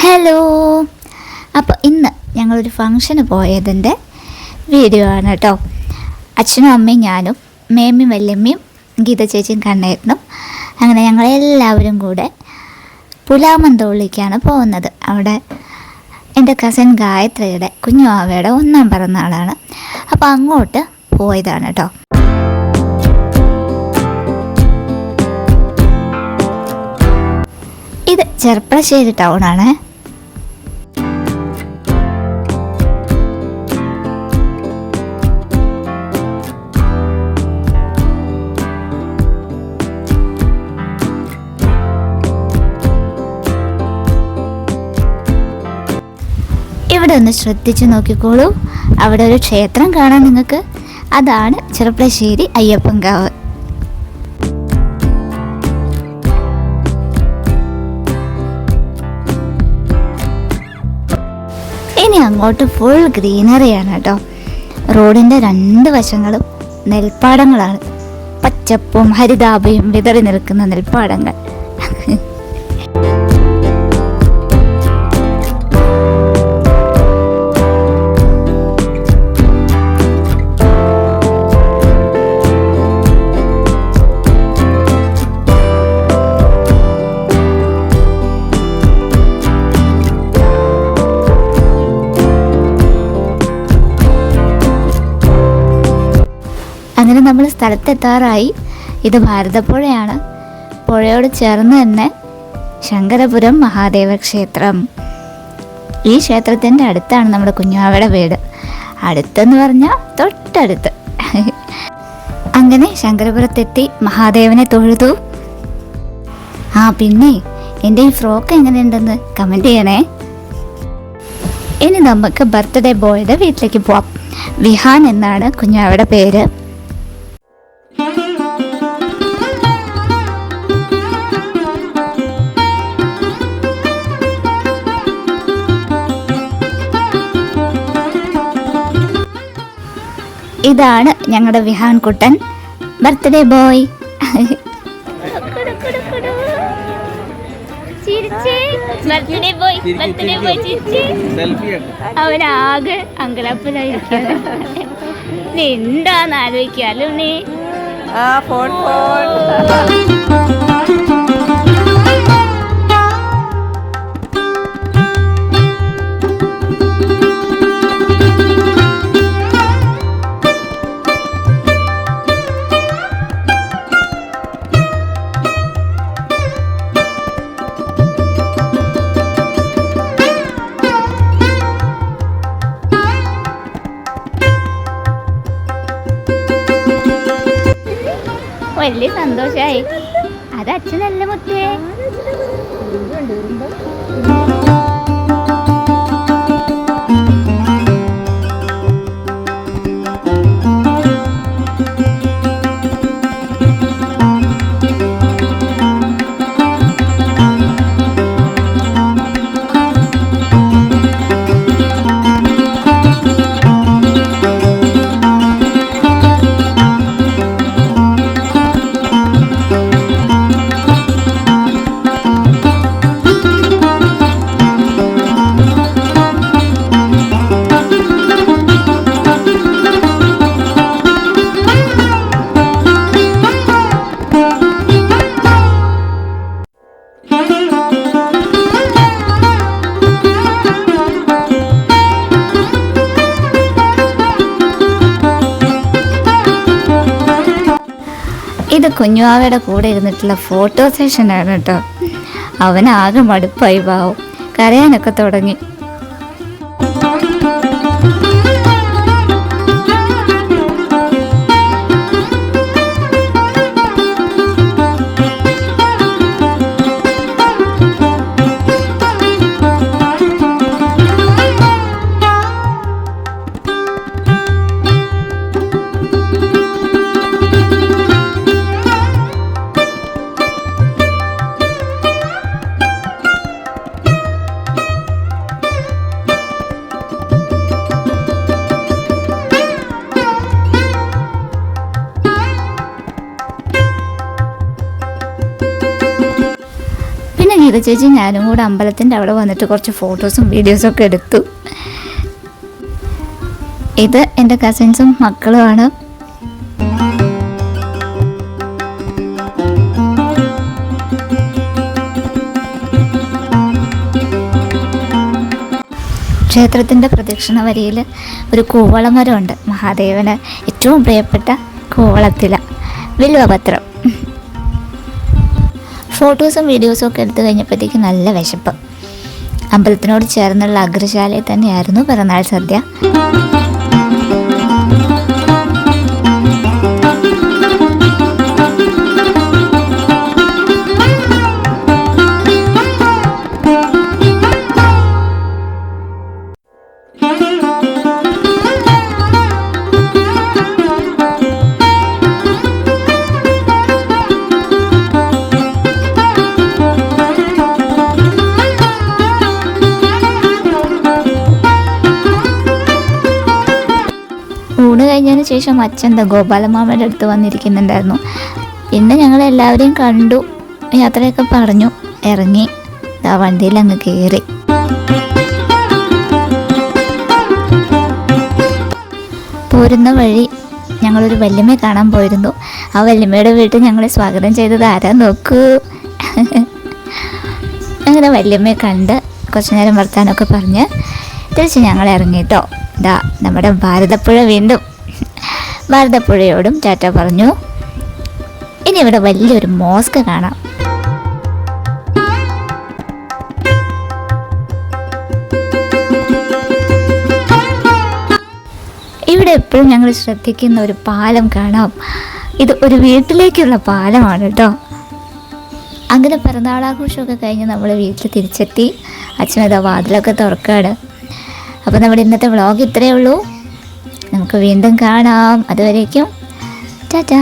Hello. അപ്പോൾ ഇന്ന് ഞങ്ങളൊരു ഫങ്ഷന് പോയതിൻ്റെ വീഡിയോ ആണ് കേട്ടോ. അച്ഛനും അമ്മയും ഞാനും മേമ്മയും വല്യമ്മയും ഗീത ചേച്ചിയും കണ്ണേട്ടനും അങ്ങനെ ഞങ്ങളെല്ലാവരും കൂടെ പുലാമന്തോളിക്കാണ് പോകുന്നത്. അവിടെ എൻ്റെ കസിൻ ഗായത്രിയുടെ കുഞ്ഞുവാവയുടെ 1ാം പിറന്നാളാണ്. അപ്പോൾ അങ്ങോട്ട് പോയതാണ് കേട്ടോ. ഇത് ചെർപ്പളശ്ശേരി ടൗണാണ്. ഇവിടെ ഒന്ന് ശ്രദ്ധിച്ചു നോക്കിക്കോളൂ. അവിടെ ഒരു ക്ഷേത്രം കാണാൻ നിങ്ങൾക്ക്. അതാണ് ചെർപ്പളശ്ശേരി അയ്യപ്പൻകാവ്. ഇനി അങ്ങോട്ട് ഫുൾ ഗ്രീനറിയാണ് കേട്ടോ. റോഡിൻ്റെ 2 വശങ്ങളും നെൽപ്പാടങ്ങളാണ്. പച്ചപ്പും ഹരിതാഭയും വിതറി നിൽക്കുന്ന നെൽപ്പാടങ്ങൾ. അങ്ങനെ നമ്മൾ സ്ഥലത്തെത്താറായി. ഇത് ഭാരതപ്പുഴയാണ്. പുഴയോട് ചേർന്ന് തന്നെ ശങ്കരപുരം മഹാദേവ ക്ഷേത്രം. ഈ ക്ഷേത്രത്തിൻ്റെ അടുത്താണ് നമ്മുടെ കുഞ്ഞാവയുടെ വീട്. അടുത്തെന്ന് പറഞ്ഞാൽ തൊട്ടടുത്ത്. അങ്ങനെ ശങ്കരപുരത്തെത്തി മഹാദേവനെ തൊഴുതു. പിന്നെ എൻ്റെ ഈ ഫ്രോക്ക് എങ്ങനെയുണ്ടെന്ന് കമൻറ്റ് ചെയ്യണേ. ഇനി നമുക്ക് ബർത്ത്ഡേ ബോയുടെ വീട്ടിലേക്ക് പോവാം. വിഹാൻ എന്നാണ് കുഞ്ഞാവയുടെ പേര്. ഇതാണ് ഞങ്ങളുടെ വിഹാൻ കുട്ടൻ, ബർത്ത്ഡേ ബോയ്. അവനാകെ അങ്കലപ്പിലായിരിക്കും. എന്താന്ന് ആലോചിക്കാലോ നീ. വലിയ സന്തോഷായി. അത് അച്ഛനല്ല മുത്തേ. ഇത് കുഞ്ഞുവാവയുടെ കൂടെ ഇരുന്നിട്ടുള്ള ഫോട്ടോ സെഷനാണ് കേട്ടോ. അവനാകെ മടുപ്പായി, പാവം കരയാനൊക്കെ തുടങ്ങി. ഗീത ചേച്ചി ഞാനും കൂടെ അമ്പലത്തിൻ്റെ അവിടെ വന്നിട്ട് കുറച്ച് ഫോട്ടോസും വീഡിയോസൊക്കെ എടുത്തു. ഇത് എൻ്റെ കസിൻസും മക്കളുമാണ്. ക്ഷേത്രത്തിൻ്റെ പ്രദക്ഷിണ വരിയിൽ ഒരു കൂവള മരമുണ്ട്. മഹാദേവന് ഏറ്റവും പ്രിയപ്പെട്ട കൂവളത്തില, വില്വപത്രം. ഫോട്ടോസും വീഡിയോസും ഒക്കെ എടുത്തു കഴിഞ്ഞപ്പോഴത്തേക്ക് നല്ല വിശപ്പ്. അമ്പലത്തിനോട് ചേർന്നുള്ള അഗ്രശാലയിൽ തന്നെയായിരുന്നു പിറന്നാൾ സദ്യ. ഊണ് കഴിഞ്ഞതിന് ശേഷം അച്ഛൻ ഗോപാലമാമയുടെ അടുത്ത് വന്നിരിക്കുന്നുണ്ടായിരുന്നു. പിന്നെ ഞങ്ങളെല്ലാവരെയും കണ്ടു, യാത്രയൊക്കെ പറഞ്ഞു, ഇറങ്ങി വണ്ടിയിൽ അങ്ങ് കയറി. പോരുന്ന വഴി ഞങ്ങളൊരു വല്യമ്മയെ കാണാൻ പോയിരുന്നു. ആ വല്യമ്മയുടെ വീട്ടിൽ ഞങ്ങളെ സ്വാഗതം ചെയ്തത് ആരാ നോക്കൂ. അങ്ങനെ വല്യമ്മയെ കണ്ട് കുറച്ചു നേരം വർത്താനമൊക്കെ പറഞ്ഞ് തിരിച്ച് ഞങ്ങൾ ഇറങ്ങിട്ടോ. ഇതാ നമ്മുടെ ഭാരതപ്പുഴ. വീണ്ടും ഭാരതപ്പുഴയോടും ടാറ്റ പറഞ്ഞു. ഇനി ഇവിടെ വലിയൊരു മോസ്ക് കാണാം. ഇവിടെ എപ്പോഴും ഞങ്ങൾ ശ്രദ്ധിക്കുന്ന ഒരു പാലം കാണാം. ഇത് ഒരു വീട്ടിലേക്കുള്ള പാലമാണ് കേട്ടോ. അങ്ങനെ പിറന്നാളാഘോഷമൊക്കെ കഴിഞ്ഞ് നമ്മൾ വീട്ടിൽ തിരിച്ചെത്തി. അച്ഛനതാ വാതിലൊക്കെ തുറക്കാണ്. അപ്പോൾ നമ്മുടെ ഇന്നത്തെ വ്ളോഗ് ഇത്രയേ ഉള്ളൂ. നമുക്ക് വീണ്ടും കാണാം. അതുവരേക്കും ടാറ്റാ.